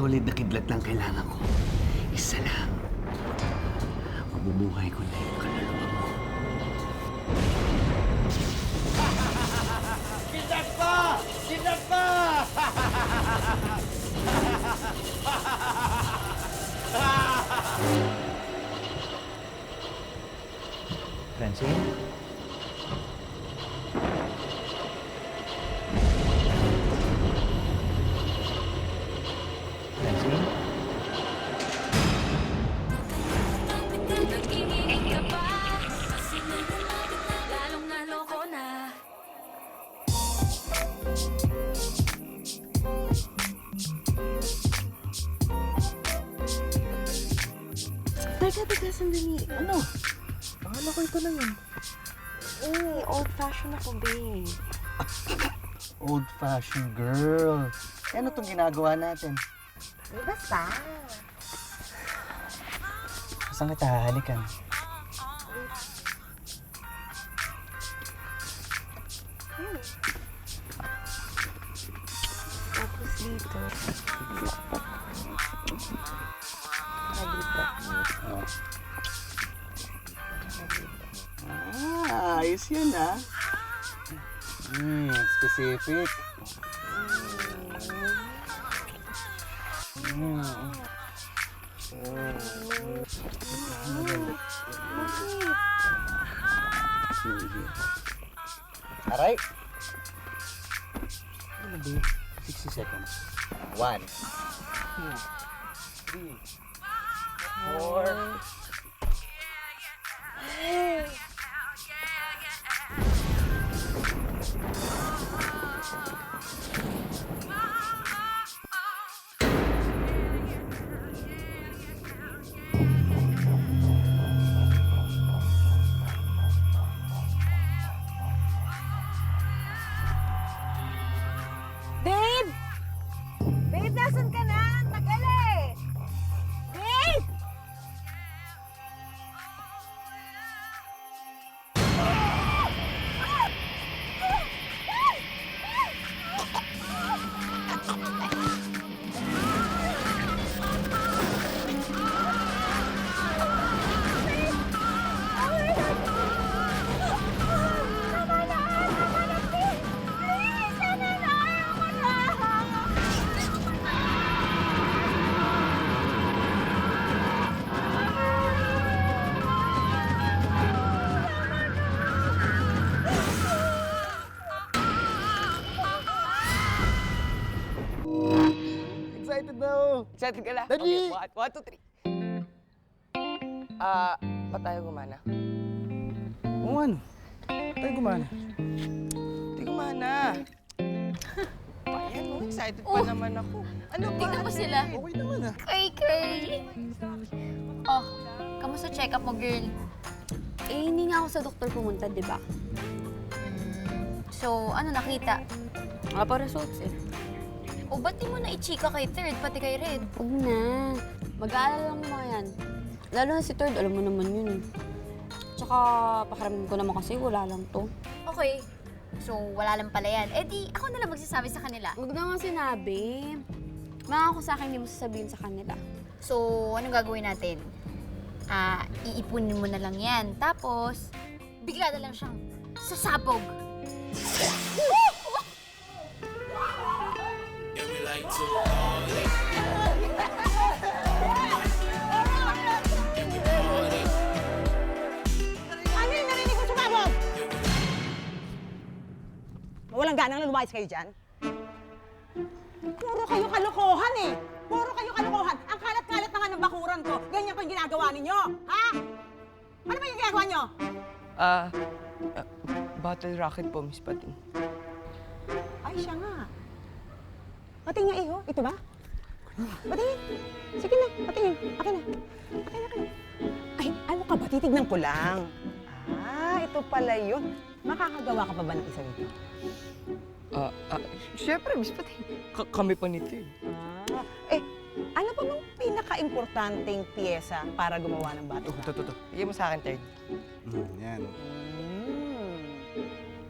solid na kidlat lang kailangan ko. Isa lang. Mabubuhay ko na yung kaluluwa mo. Kidnap pa! Kidnap pa! Francine? Francine? Nag-iingat ka ba? Kasi lalong naloko na. Teka, sandali. Ano? Akala ko ito na yun. Old-fashioned ako, babe. Old-fashioned girl. Ano itong ginagawa natin? Basta. Saan kita hahalikan? Tapos dito. Oh. Ayos yan ah. Specific. Aray. Ano ba? 60 seconds. 1, 2, 3, 4. Babe! Babe, nasan ka na? Ang tagal eh! Babe! Excited na ako. Excited ka na? Dali! Okay, 1, 2, 3. Ba't tayo gumana? Oo ano? Tayo gumana. Hindi gumana. Ayan, excited pa naman ako. Ano ba? Tingnan mo sila. Okay naman ah. Kay. Oh, kamusta check-up mo, girl? Hindi nga ako sa doktor pumunta, di ba? So, ano nakita? Wala pa results eh. O ba't di mo na i-chika kay Third, pati kay Red? Huwag na. Mag-aalala lang yung mga yan. Lalo na si Third, alam mo naman yun eh. Tsaka, pakiramdam ko naman kasi wala lang to. Okay. So, wala lang pala yan. Eh di, ako na lang magsasabi sa kanila. Huwag naman sinabi. Mga ako sa akin, hindi mo sasabihin sa kanila. So, anong gagawin natin? Iipunin mo na lang yan. Tapos, bigla na lang siyang sasabog. Ano yung narinig ko sumabog? Walang ganang lumayas kayo dyan? Puro kayo kalokohan eh! Puro kayo kalokohan! Ang kalat-kalat naman ng bakuran ko, ganyan pa yung ginagawa ninyo! Ha? Ano ba yung ginagawa nyo? Bottle rocket po, Miss Pating. Ay, siya nga. Pating nga iho. Ito ba? Patingin. Sige na, patingin. Akin na. Akin na. Ay, ano ka ba? Titignan ko lang. Ito pala yun. Makakagawa ka pa ba ng isa nito? Siyempre, Miss Pating. Kami pa nito eh. Ano pa bang pinaka-importanting piyesa para gumawa ng bato? Ito. Bigyan mo sa akin, Third. Yan.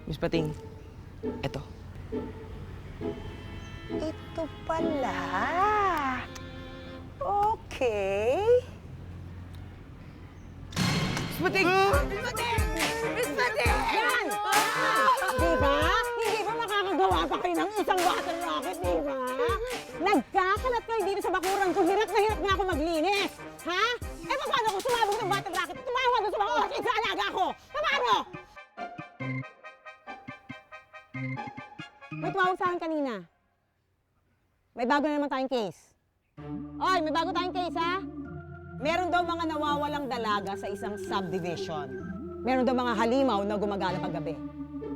Miss Pating, ito. Ito pala. Okay. Pating! Miss Pating! Yan! Di ba? Hindi ba makakagawa pa kayo ng isang water rocket, di ba? Nagkakalat kayo dito sa bakuran ko. Hirap na hirap nga ako maglinis. Ha? Eh, paano kung sumabog ng water rocket? Tumawa doon sa mga orchid sa alaga ko. Paano? May tumawag sa akin kanina. May bago na naman tayong case. Oy, may bago tayong case, ha? Meron daw mga nawawalang dalaga sa isang subdivision. Meron daw mga halimaw na gumagala paggabi.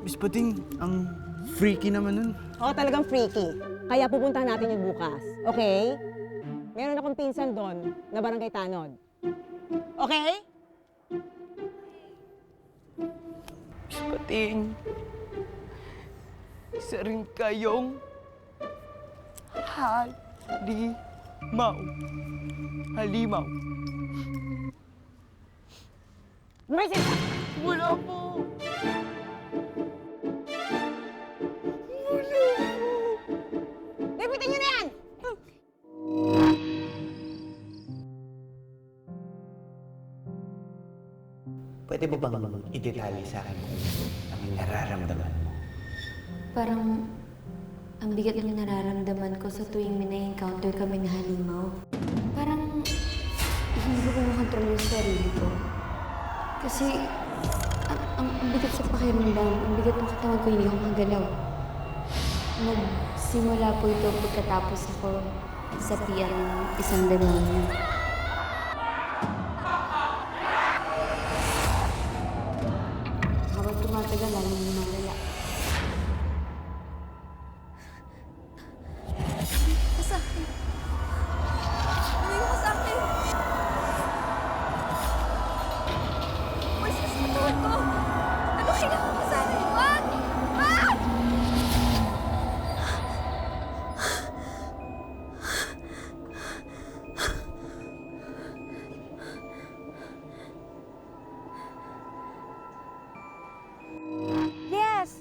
Miss Pating, ang freaky naman nun. Oo, talagang freaky. Kaya pupuntahan natin yung bukas. Okay? Meron akong pinsan doon na barangay tanod. Okay? Miss Pating, isa rin kayong halimaw. Mercy! Wala po. Lipitin nyo na yan! Pwede mo bang i-detalye sa akin kung ang nararamdaman mo? Parang ang bigat ng nararamdaman ko sa tuwing may na-encounter kami na halimaw. Parang hindi ko makontrol yung sarili ko. Kasi ang bigat sa pakiramdam, ang bigat ng katawan ko, hindi ako magalaw. Nagsimula po ito pagkatapos ako sapian ng isang demonyo. Habang tumatagal, lalong lumalala.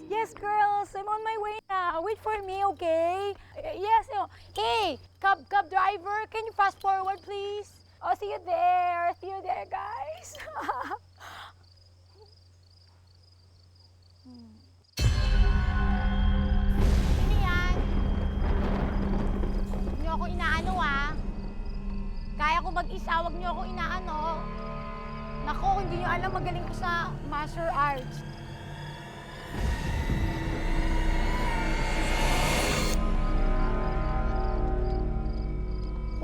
Yes, girls, I'm on my way now. Wait for me, okay? Yes, no. Hey, cab driver, can you fast forward, please? Oh, see you there. See you there, guys. Sino yan? Huwag niyo ako inaano, ah. Kaya ko mag-isa, huwag niyo ako inaano. Naku, hindi niyo alam, magaling ko sa martial arts.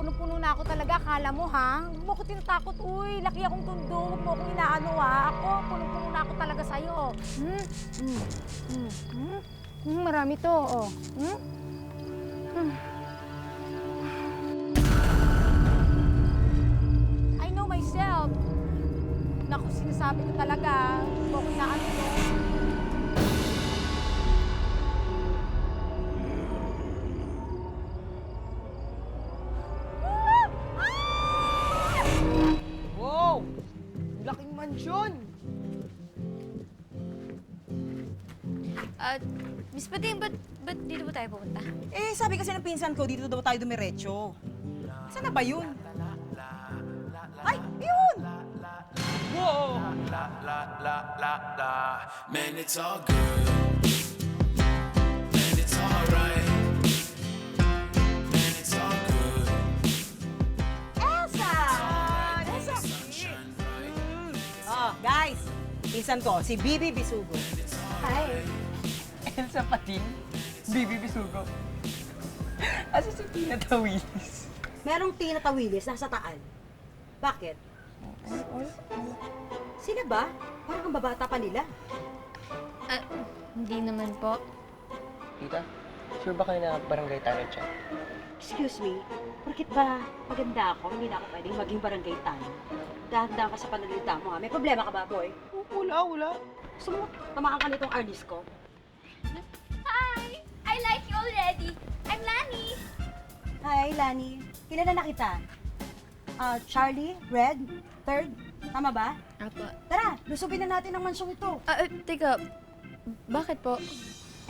Punong-puno na ako talaga, akala mo, ha? Huwag mo ako tinatakot, uy. Laki akong tundo, huwag mo akong inaano, ha? Ako, punong-puno na ako talaga sa'yo. Marami to, oh. I know myself. Naku, sinasabi ko talaga, huwag mo akong inaano to. Wow! Laking mansyon! Miss Pating, ba't dito ba tayo pupunta? Eh, sabi kasi ng pinsan ko, dito daw tayo dumiretso. Saan na ba yun? Ay, yun! Wow! Man, it's all good. Man, it's alright. Man, it's all good. Elsa! Elsa! Oh, guys, pinsan ko, si Bibi Bisugo. Hi. Elsa Pating, Bibi Bisugo. Asa si Tina Tawilis? Merong Tina Tawilis nasa Taal. Bakit? Sila ba? Parang ang babata pa nila. Hindi naman po. Tita, sure ba kayo na barangay tanod siya? Excuse me, bakit ba maganda ako, hindi na ako pwedeng maging barangay tanod? Dahan-dahan ka sa panalita mo, ha? May problema ka ba, boy? Wala. Gusto mo, tamaan ka nitong artist ko? Hi! I like you already. I'm Lani. Hi, Lani. Kilala na kita. Charlie, Red, Third, tama ba? Apo. Tara, lusubin na natin ang mansyong ito. Teka, bakit po?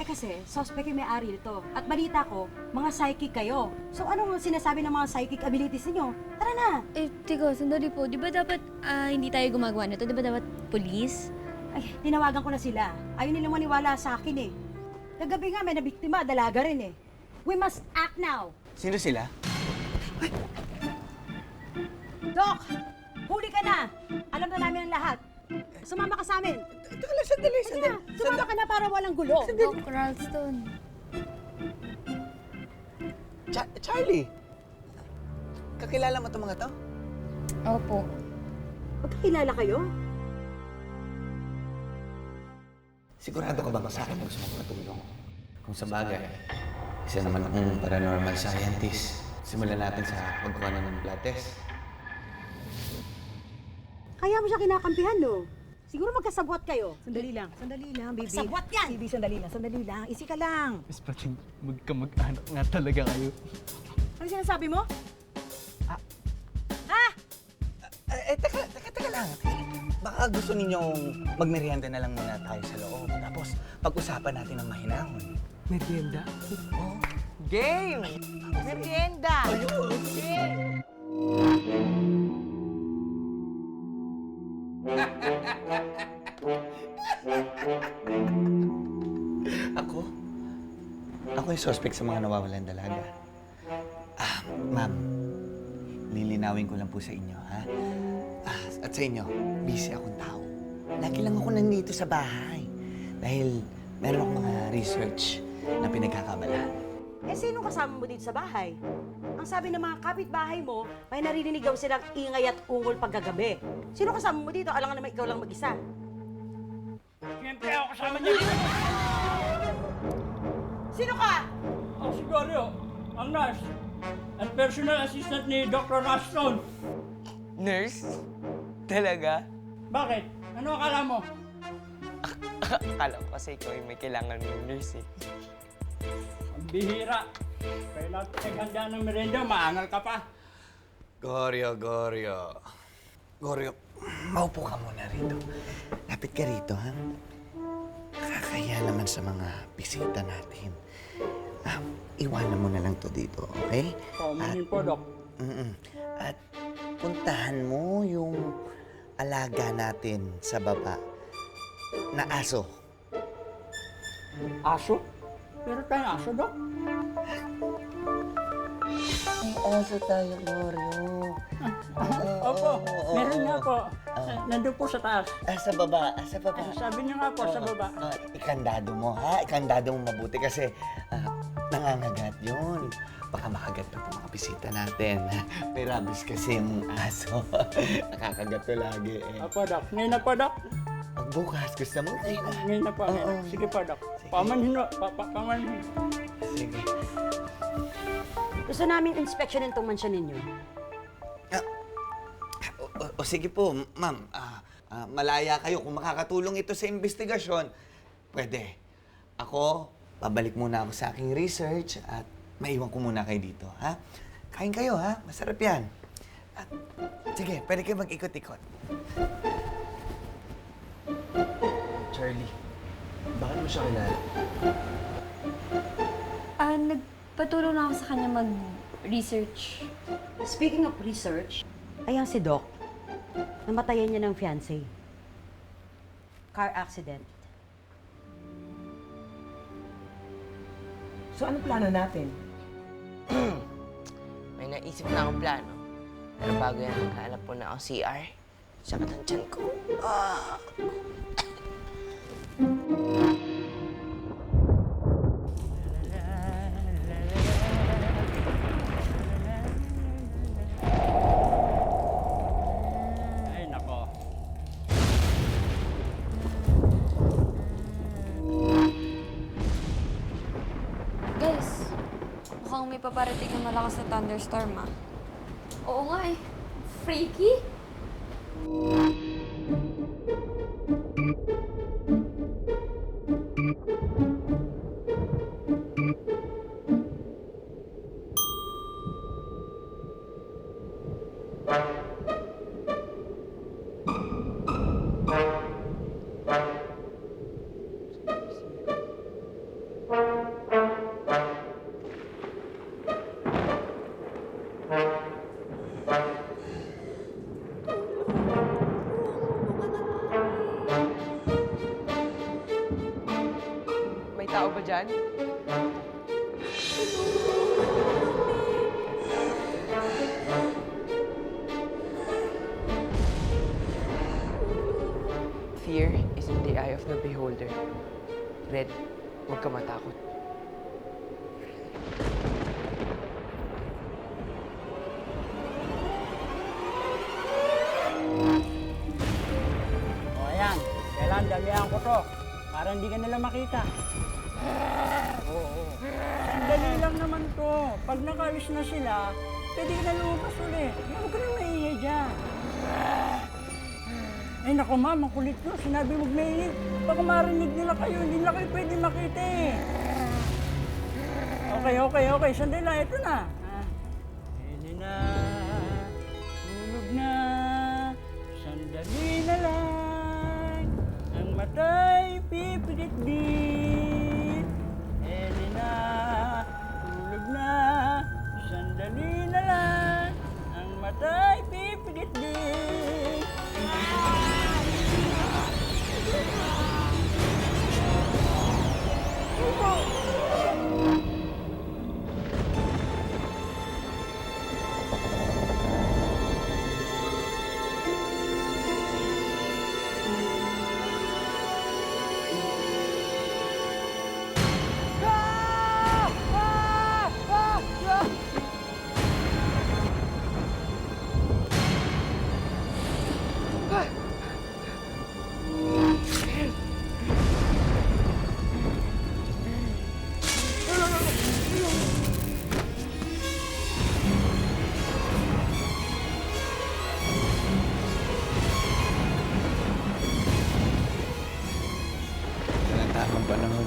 Eh kasi, suspect yung may-ari nito. At balita ko, mga psychic kayo. So ano ang sinasabi ng mga psychic abilities niyo? Tara na! Eh, teka, sandali po. Di ba dapat hindi tayo gumagawa nito? Di ba dapat police? Ay, tinawagan ko na sila. Ayaw nilang maniwala sa akin eh. Kagabi nga may nabiktima, dalaga rin eh. We must act now! Sino sila? Doc! Huli ka na! Alam na namin ang lahat. Sumama ka sa amin. Teka lang, sandali, Sige na, sumama ka na para walang gulo. Doc Ralston. Charlie! Kakilala mo itong mga to? Opo. Magkakilala kayo? Sigurado ka ba sa akin gusto mong patulong? Kung sa bagay, isa naman akong paranormal scientist. Simulan natin sa pagkuha ng blood test. Kaya mo siya kinakampihan, no? Siguro magkasabwat kayo. Sandali lang, baby. Sabwat yan! Baby, sandali lang. Isi ka lang. Miss Pating, magkamag-anak nga talaga kayo. Ano sinasabi mo? Teka lang. Baka gusto ninyong magmerienda na lang muna tayo sa loob. Tapos, pag-usapan natin ng mahinahon. Merienda? Oh. Game! Merienda! Game! Ako yung suspect sa mga nawawalan dalaga. Ma'am, lilinawin ko lang po sa inyo, ha? At sa inyo, busy akong tao. Lagi lang ako nandito sa bahay. Dahil meron akong mga research na pinagkakabalahan. Eh, sino kasama mo dito sa bahay? Ang sabi ng mga kapitbahay mo, may naririnig daw silang ingay at ungol pagkagabi. Sino kasama mo dito? Alam nga naman ikaw lang mag-isa. Siyempre ako kasama niya. Sino ka? Ako si Gorio, ang nurse. At personal assistant ni Dr. Ralston. Nurse? Talaga? Bakit? Ano akala mo? Akala ko kasi ikaw yung may kailangan ng nurse eh. Ang bihira. Kaya natin naghanda ng merenda, maangal ka pa. Goryo. Goryo, maupo ka muna rito. Lapit ka rito, ha? Nakakaya naman sa mga bisita natin. Iwanan mo na lang to dito, okay? Paumanin po, Dok. At puntahan mo yung alaga natin sa baba na aso. Aso? Pero tayong aso, Dok. May aso tayo, Goryo. Opo, meron nga po. Nandun po sa taas. Sa baba. Sabi niyo nga po, sa baba. Ikandado mo, ha? Ikandado mo mabuti kasi nangangagat yun. Baka makagat pa itong mga bisita natin. May rabies kasi yung aso. Nakakagat to lagi eh. Opo, Dok. Ngayon na po, Dok. Bukas, gusto mo? Ngayon na po. Sige po, Dok. Pamanhin mo. Pamanhin. Sige. Gusto namin inspeksyonin itong mansyon ninyo. O sige po, ma'am. Malaya kayo. Kung makakatulong ito sa investigasyon, pwede. Ako, babalik muna ako sa aking research at maiwan ko muna kayo dito, ha? Kain kayo, ha? Masarap yan. At, sige, pwede kayo mag-ikot-ikot. Charlie, bakit mo siya kilala? Nagpatulong na ako sa kanya mag-research. Speaking of research, ayan si Doc. Namatayan niya ng fiancé. Car accident. So, ano plano natin? May naisip na akong plano. Pero bago yan, maghanap po na ako CR. Sakit ang tiyan ko. Ay, nako. Guys, mukhang may paparating na malakas na thunderstorm, ah. Oo nga eh. Freaky? dyan? Fear is in the eye of the beholder. Red, huwag ka matakot. O ayan, kailan dalihan ko to para hindi ka nila makita. Oo. Sandali lang naman to. Pag nakalis na sila, pwede ka na lumabas ulit. Huwag ka na maingay dyan. Ay naku ma'am, ang kulit nyo. Sinabi huwag maingay. Baka marinig nila kayo, hindi nila kayo pwede makita eh. Okay. Sandali lang, ito na. Hindi na, tulog na, sandali na lang, ang matay pipigit-dit. Hindi na, tulog na, sandali na lang, ang matay pipigit-dit. Ito na ang tamang panahon.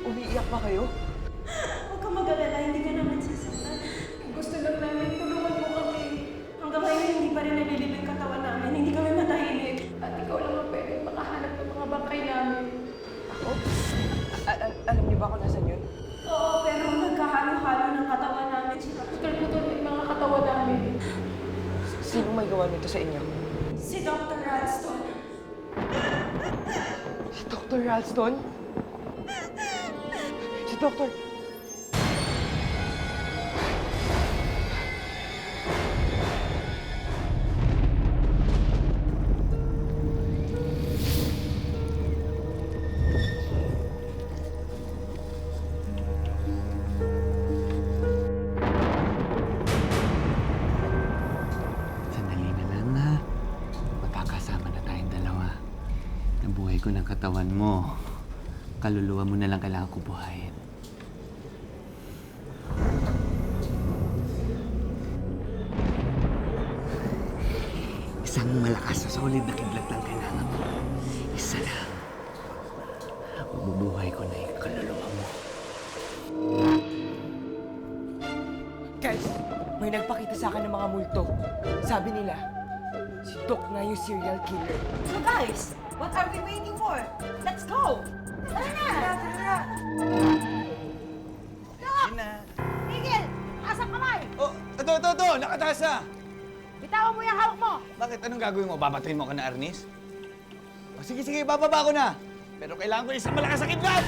Umiiyak ba kayo? Huwag ka mag-alala, hindi ka naman sasaktan. Gusto lang namin, tulungan mo kami. Hanggang ngayon, hindi pa rin nalilibig yung katawan namin. Hindi kami matahimik. At ikaw lang ang pwede makahanap ng mga bangkay namin. Ako? Alam niyo ba kung nasan yun? Oo, pero nagkahalo-halo ng katawan namin. Putol-putol yung mga katawan namin. Sino may gawa nito sa inyo? Si Dr. Ralston. Si Dr. Ralston? Si Dr. Sandali na lang ha. Magkakasama na tayong dalawa. Nabuhay ko ng katawan mo. Kaluluwa mo na lang kailangan ko buhayin. Isang malakas na solid na kidlat lang kailangan mo. Isa lang. Mabubuhay ko na yung kaluluwa mo. Guys, may nagpakita sa akin ng mga multo. Sabi nila, si Doc na yung serial killer. So guys, what are we waiting for? Let's go! Tara na! Tara! Yun na. Miguel! Taas ang kamay! Oh, ito, nakataas na. Bitawan mo yung hawak mo! Bakit? Anong gagawin mo? Babatuhin mo ka na, Arnis? O, sige, bababa ko na. Pero kailangan ko isang malakas na kidlat!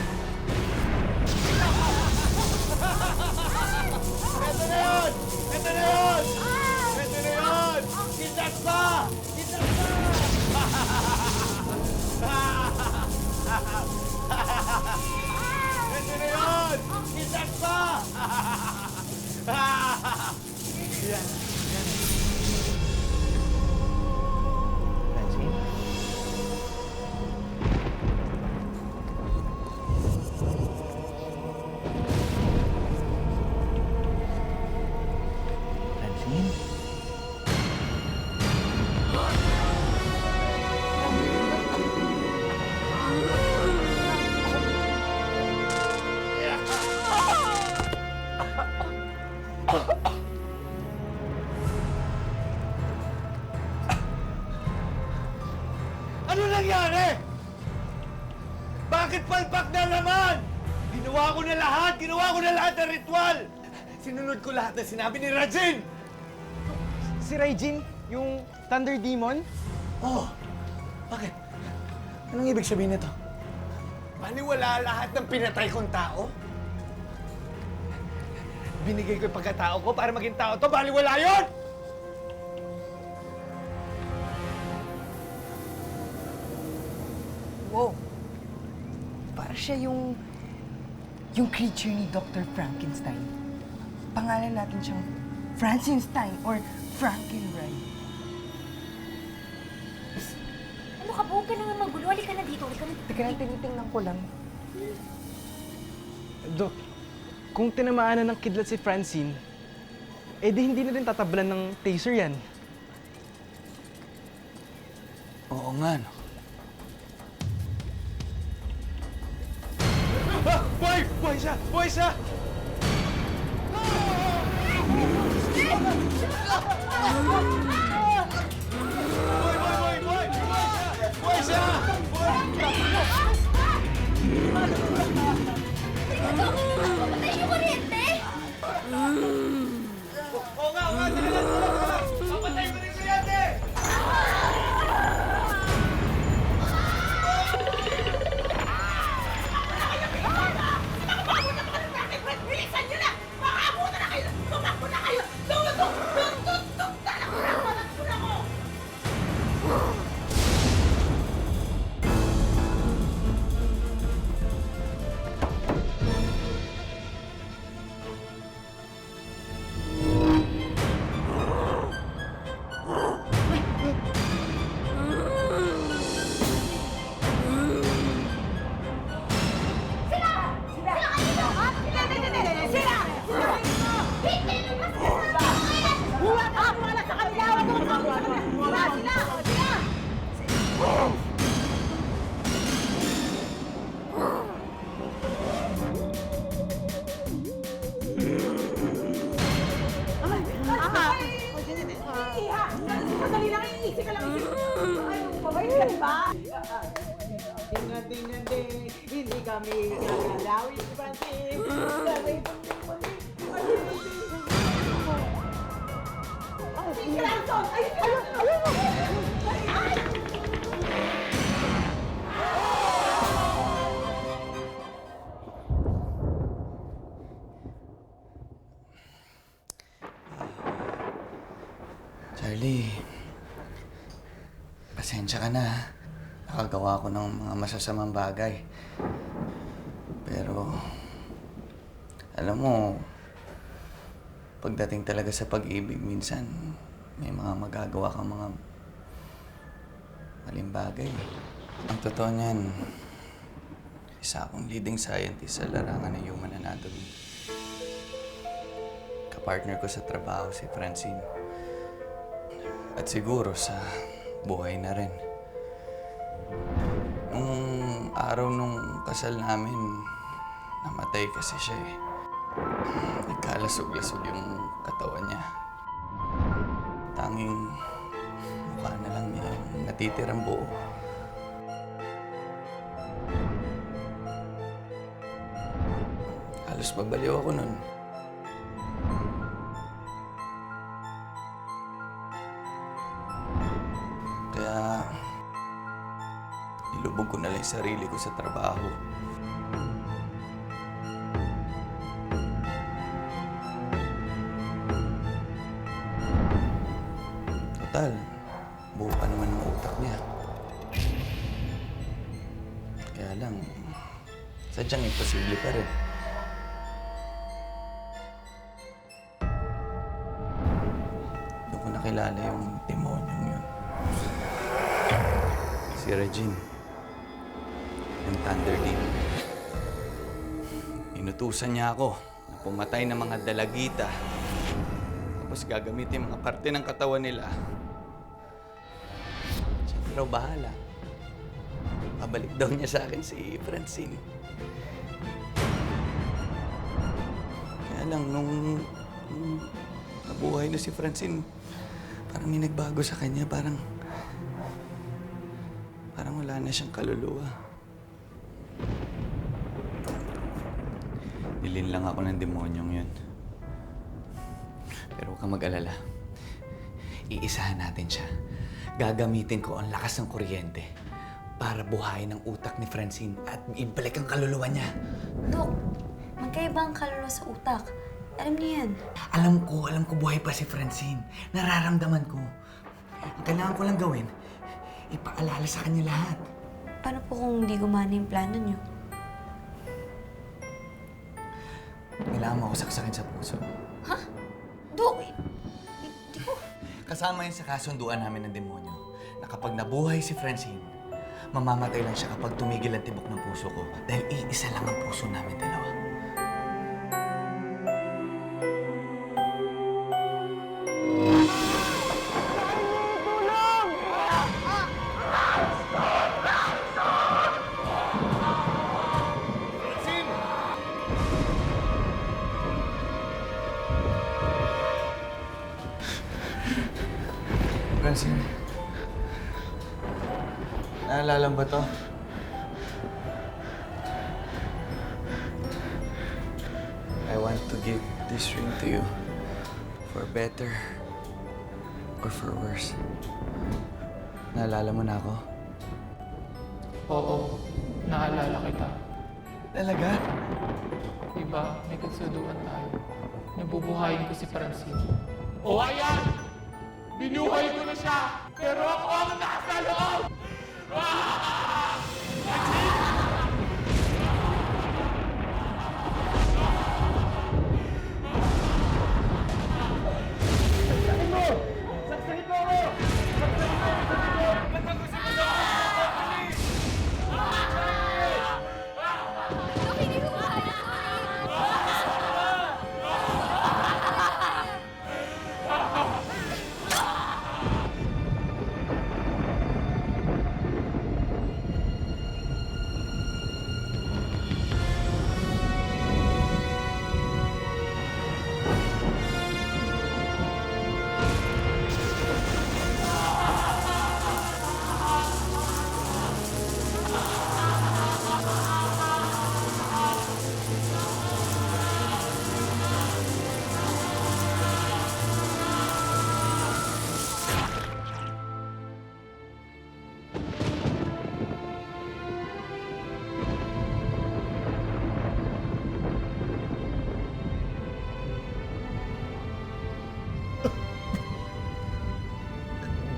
Ito na yun! Kidlat pa! Ito na yun! Kidlat pa! Ano nangyari? Bakit palpak na naman? Ginawa ko na lahat ng ritual! Sinunod ko lahat ng sinabi ni Rajin! Si Raijin, yung Thunder Demon? Oh, bakit? Anong ibig sabihin nito? Baliwala lahat ng pinatay kong tao? Binigay ko yung pagkatao ko para maging tao to, baliwala yun! Wow. Para siya yung creature ni Dr. Frankenstein. Pangalan natin siyang Frankenstein or Frankenstein. Ano ka, buong ka naman magulo. Halika na dito. Halika na. Teka lang, tinitingnan ko lang. Dok, kung tinamaan na ng kidlat si Francine, eh di hindi na rin tatablan ng taser yan. Oo nga, no? Boy! Boy siya! Boy siya! Boy siya! Patay yung kuryente! Oo nga! Papatay ko rin siya yan! Hindi kami gagalawin, Francis. Charlie, pasensya ka na. Nakagawa ko ng mga masasamang bagay. Pero, alam mo, pagdating talaga sa pag-ibig, minsan may mga magagawa kang mga maling bagay. Ang totoo niyan, isa akong leading scientist sa larangan ng human anatomy. Kapartner ko sa trabaho si Francine. At siguro sa buhay na rin. Nung araw nung kasal namin, namatay kasi siya eh. Nagkalasog-lasog yung katawan niya. Tanging mukha na lang niya yung natitirang buo. Halos babaliw ako nun. Kaya nilubog ko na lang yung sarili ko sa trabaho. Total, buo pa naman ang utak niya. Kaya lang, sadyang imposible pa rin. Doon ko nakilala yung demonyong yun. Si Regine. Yung Thunder Demon. Inutusan niya ako na pumatay ng mga dalagita. Tapos gagamitin mga parte ng katawan nila. Siya na raw bahala. Pabalik daw niya sa akin si Francine. Kaya lang, nung nabuhay na si Francine, parang may nagbago sa kanya. Parang Parang wala na siyang kaluluwa. Nilin lang ako ng demonyong yun. Pero huwag kang mag-alala. Iisahan natin siya. Gagamitin ko ang lakas ng kuryente para buhayin ang utak ni Francine at ibalik ang kaluluwa niya. Dok, magkaiba ang kaluluwa sa utak. Alam niyo yan. Alam ko buhay pa si Francine. Nararamdaman ko. Ang kailangan ko lang gawin, ipaalala sa kanya lahat. Paano po kung hindi gumana yung plano niyo? Kailangan mo ako saksakin sa puso. Ha? Dok, hindi ko... Kasama yun sa kasunduan namin ng demonyo na kapag nabuhay si Francine, mamamatay lang siya kapag tumigil ang tibok ng puso ko dahil iisa lang ang puso namin dalawa. Francine, naalala mo ba to? I want to give this ring to you for better or for worse. Naalala mo na ako? Oo, naalala kita. Talaga? Diba, may kasunduan tayo. Nabubuhayin ko si Francine. O ayan! Binuhay ko na siya! Pero ako ang nasa loob!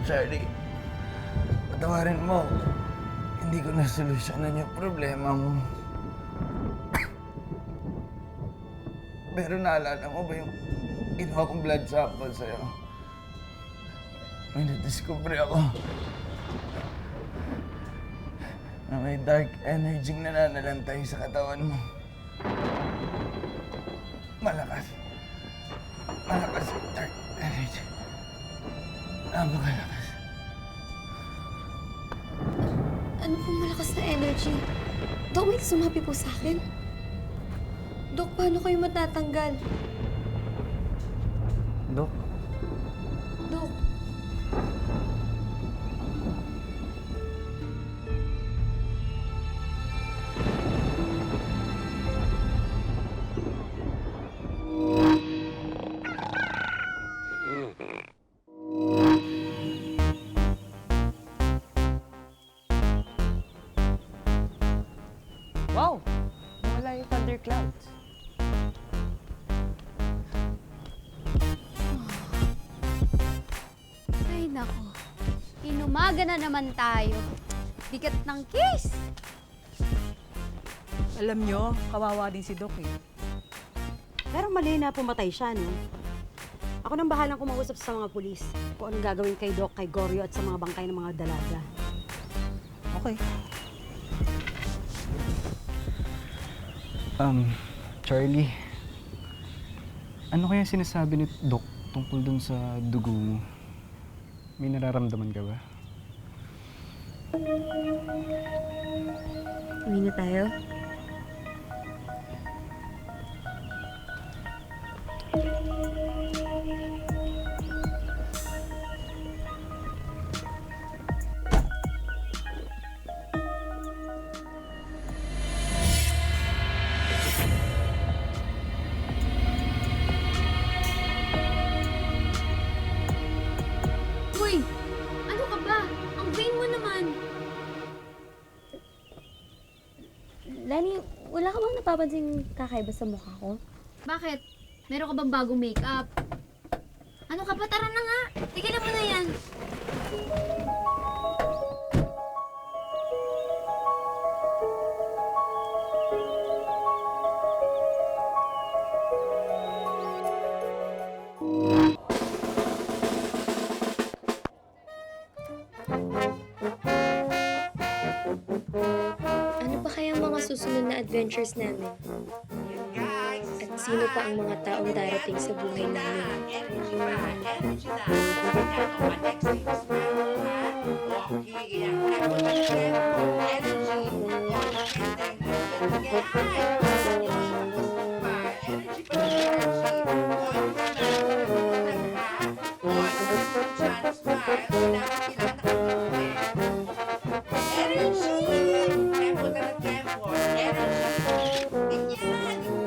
Charlie, patawarin mo. Hindi ko nasolusyonan yung problema mo. Pero naalala mo ba yung ginawa kong blood sample sa'yo? May nadiscover ako na may dark energy nananalantay sa katawan mo. Malakas. Malakas yung dark energy. Napakalakas. Ano pong malakas na energy? Dok, may sumabi po sa akin. Dok, paano kayo matatanggal? Dok? Dok. Wow! Wala yung thunderclouds. Ay, nako. Inumaga na naman tayo. Bigat ng case. Alam nyo, kawawa din si Doc eh. Pero mali na pumatay siya, no? Ako nang bahalang kumausap sa mga pulis kung anong gagawin kay Doc, kay Goryo at sa mga bangkay ng mga dalaga. Okay. Charlie, ano kaya sinasabi ni Doc tungkol dun sa dugo mo? May nararamdaman ka ba? Uwi na tayo? Lani, wala ka bang napapansin kakaiba sa mukha ko? Bakit? Meron ka bang bagong makeup? Ano ka ba? Tara na nga! Tigilan mo na yan! Ano pa kaya ang mga susunod na adventures namin? At sino pa ang mga taong darating sa buhay namin?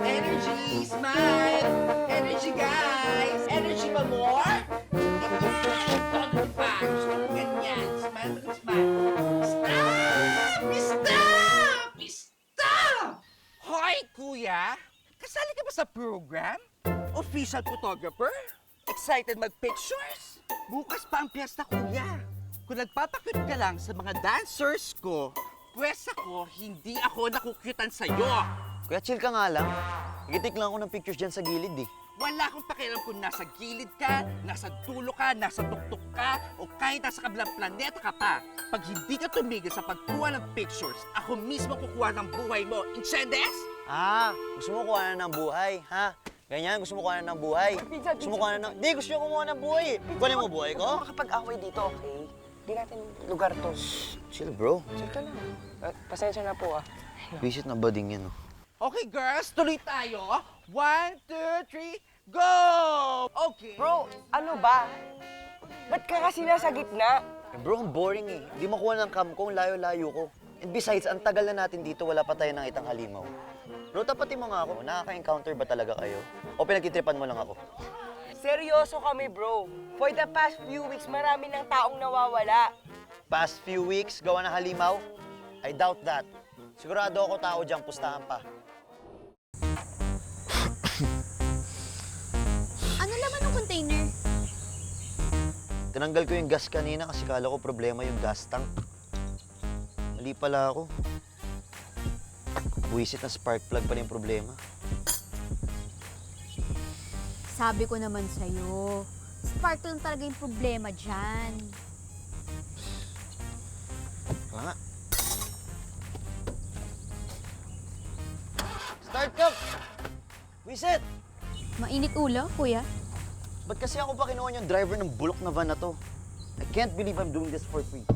Energy, smile! Energy, guys! Energy pa more? Todo pa! Gusto ko ganyan. Smile, smile. Stop! Stop! Stop! Hoy, kuya! Kasali ka ba sa program? Official photographer? Excited mag-pictures? Bukas pa ang piyesta, kuya. Kung nagpapakit ka lang sa mga dancers ko, pwes ako, hindi ako nakukyutan sa'yo. Kuya, chill ka nga lang. Igitik lang ako ng pictures dyan sa gilid eh. Wala akong pakialam kung nasa gilid ka, nasa dulo ka, nasa tuktok ka, o kahit nasa kabilang planeta ka pa. Pag hindi ka tumigil sa pagkuha ng pictures, ako mismo kukuha ng buhay mo. Incendes? Ah, gusto mo kuha na ng buhay, ha? Ganyan, gusto mo kuha na ng buhay? Gusto mo kuha na ng... Di, gusto nyo kumuha ng buhay eh. Kunin mo buhay ko? Makapag-away dito, okay? Di natin lugar to. Chill, bro. Chill ka lang. Pasensya na po, ah. Visit na bading yan, oh. Okay, girls, tuloy tayo. 1, 2, 3, go! Okay. Bro, ano ba? Ba't ka kasi nasa gitna? Eh, bro, ang boring eh. Di makuha ng cam ko, ang layo-layo ko. And besides, ang tagal na natin dito, wala pa tayo ng itang halimaw. Bro, tapatin mo nga ako. Nakaka-encounter ba talaga kayo? O pinagtitripan mo lang ako? Seryoso kami, bro. For the past few weeks, marami ng taong nawawala. Past few weeks, gawa ng halimaw? I doubt that. Sigurado ako tao diyang pustahan pa. Ano laman ng container? Tinanggal ko yung gas kanina kasi kala ko problema yung gas tank. Mali pala ako. Buwisit na spark plug pala yung problema. Sabi ko naman sa'yo, spark lang talaga yung problema dyan. Wala nga. Start cook! Wisit! Mainit ulo, kuya? Ba't kasi ako pa kinuha yung driver ng bulok na van na to? I can't believe I'm doing this for free.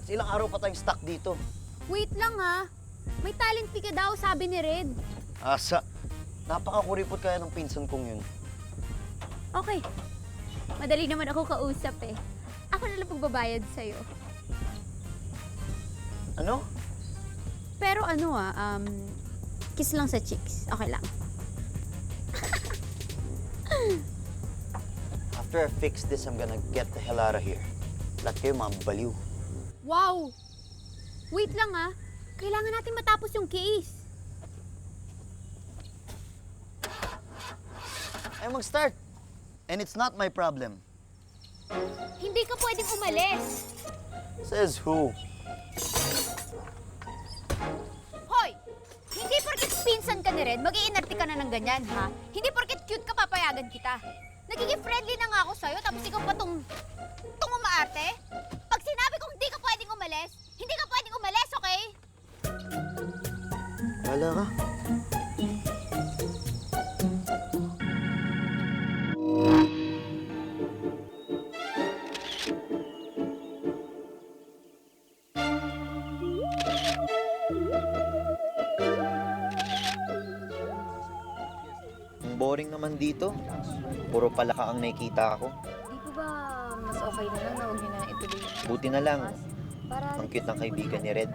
Kasi ilang araw pa tayong stuck dito. Wait lang ha. May talent fee ka daw, sabi ni Red. Asa, napakakuripot kaya ng pinsan kong yun. Okay. Madali naman ako kausap eh. Ako na lang pagbabayad sa'yo. Ano? Pero ano kiss lang sa cheeks. Okay lang. After I fix this, I'm gonna get the hell out of here. Lahat kayo mga baliw. Wow! Wait lang ha. Kailangan natin matapos yung case. Ayaw mag-start. And it's not my problem. Hindi ka pwedeng umalis. Says who? Hoy! Hindi porket pinsan ka ni Red, mag-iinarte ka na ng ganyan, ha? Hindi porket cute ka, papayagan kita. Nagiging friendly na nga ako sa'yo, tapos ikaw pa tong umaarte? Pag sinabi kong hindi ka pwedeng umalis, hindi ka pwedeng umalis, okay? Wala ka. Boring naman dito. Puro palaka ang nakikita ako. Di po ba mas okay na lang na huwag niyo na ituloy? Buti na lang. Para Ang cute ng kaibigan ni Red.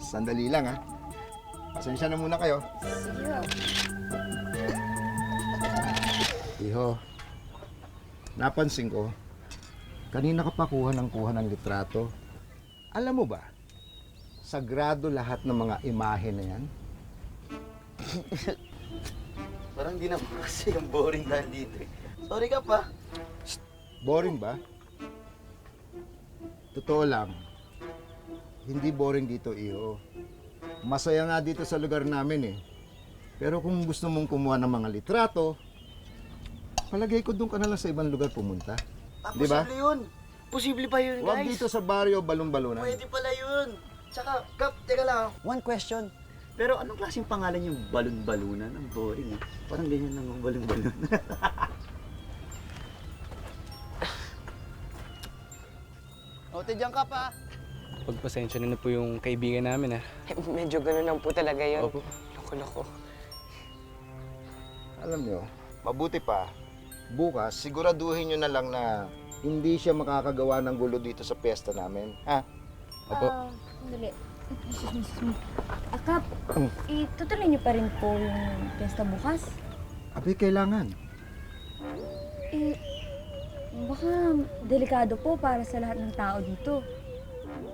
Sandali lang, ha? Pasensya na muna kayo. sige ho. Iho, napansin ko, kanina ka pa kuha ng litrato. Alam mo ba, sagrado lahat ng mga imahe na yan. Parang di naman kasi yung boring dahil dito eh. Sorry ka pa. Boring ba? Totoo lang, hindi boring dito, Iho. Masaya nga dito sa lugar namin eh. Pero kung gusto mong kumuha ng mga litrato, palagay ko doon ka na lang sa ibang lugar pumunta. Di ba? Posible yun. Posible pa yun, Huwag guys. dito sa baryo balon-balonan. Pwede pala yun. Tsaka, Kap, teka lang. One question. Pero anong klaseng pangalan yung balon-balunan? Ang boring eh. Parang ganyan lang ang balon-balon. Ote, diyan ka pa. Pagpasensya na po yung kaibigan namin, Medyo ganun lang po talaga yun. Opo. Loko-loko. Alam nyo, mabuti pa, bukas siguraduhin nyo na lang na hindi siya makakagawa ng gulo dito sa piyesta namin. Ha? Opo. Sandali. Excuse me. Kap, itutuloy niyo pa rin po yung pesta bukas? Abi, kailangan. Baka delikado po para sa lahat ng tao dito.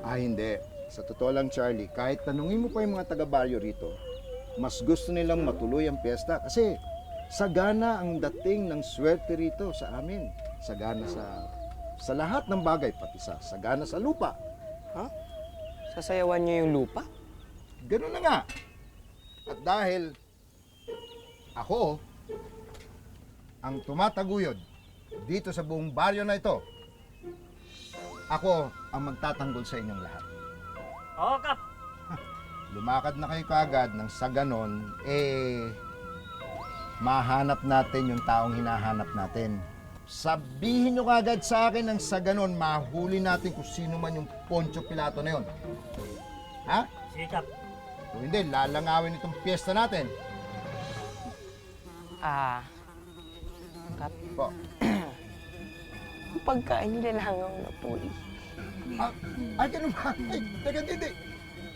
Hindi. Sa totoo lang, Charlie, kahit tanungin mo pa yung mga taga-baryo rito, mas gusto nilang matuloy ang piyesta kasi sagana ang dating ng swerte rito sa amin. Sagana sa lahat ng bagay, pati sagana sa lupa. Ha? Sasayawan niyo yung lupa? Ganun na nga. At dahil ako ang tumataguyod dito sa buong baryo na ito, ako ang magtatanggol sa inyong lahat. Oo, Kap. Lumakad na kayo kaagad nang sa ganon, mahanap natin yung taong hinahanap natin. Sabihin nyo kaagad sa akin nang sa ganon, mahuli natin kung sino man yung Poncio Pilato na yun. Ha? Sige, Kap. Kung hindi, lalangawin itong piyesta natin. Kap. Po. Ang pagkain nilalangaw na po eh. Ay, ganun ba? Ay, teka, hindi.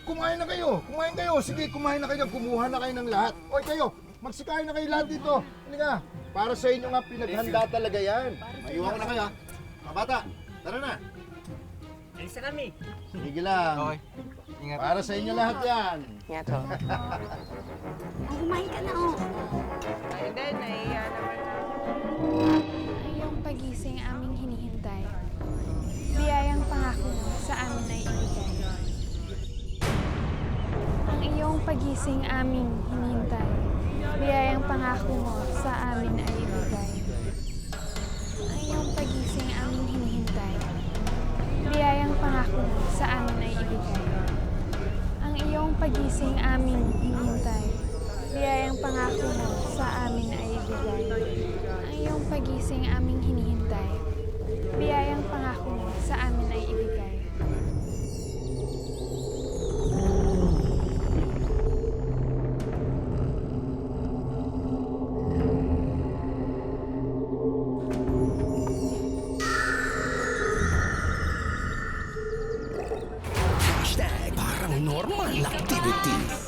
Kumain na kayo. Kumain kayo. Sige, kumain na kayo. Kumuha na kayo ng lahat. Oy, kayo. Magsikain na kayo lahat dito. Halika. Para sa inyo nga pinaghanda talaga yan. Maiwan ko na kayo. Mga bata, tara na. Alis na kami. Sige lang. Okay. Ingat. Para sa inyo lahat yan. Ingat ho. Kumain ka na, oh. Hindi, nahiya naman. Ngayong pagising aming hinihintay, biyayang pangako mo sa amin ay ibigay. Ang iyong pagising aming hinihintay, biyayang pangako mo sa amin ay ibigay. Ang iyong pagising aming hinihintay, biyayang pangako mo sa amin ay ibigay. Ang iyong pagising aming hinihintay, biyayang pangako mo sa amin ay ibigay. Ang iyong pagising aming hinihintay, biyayang pangako mo sa amin ay ibigay. Paranormal activity.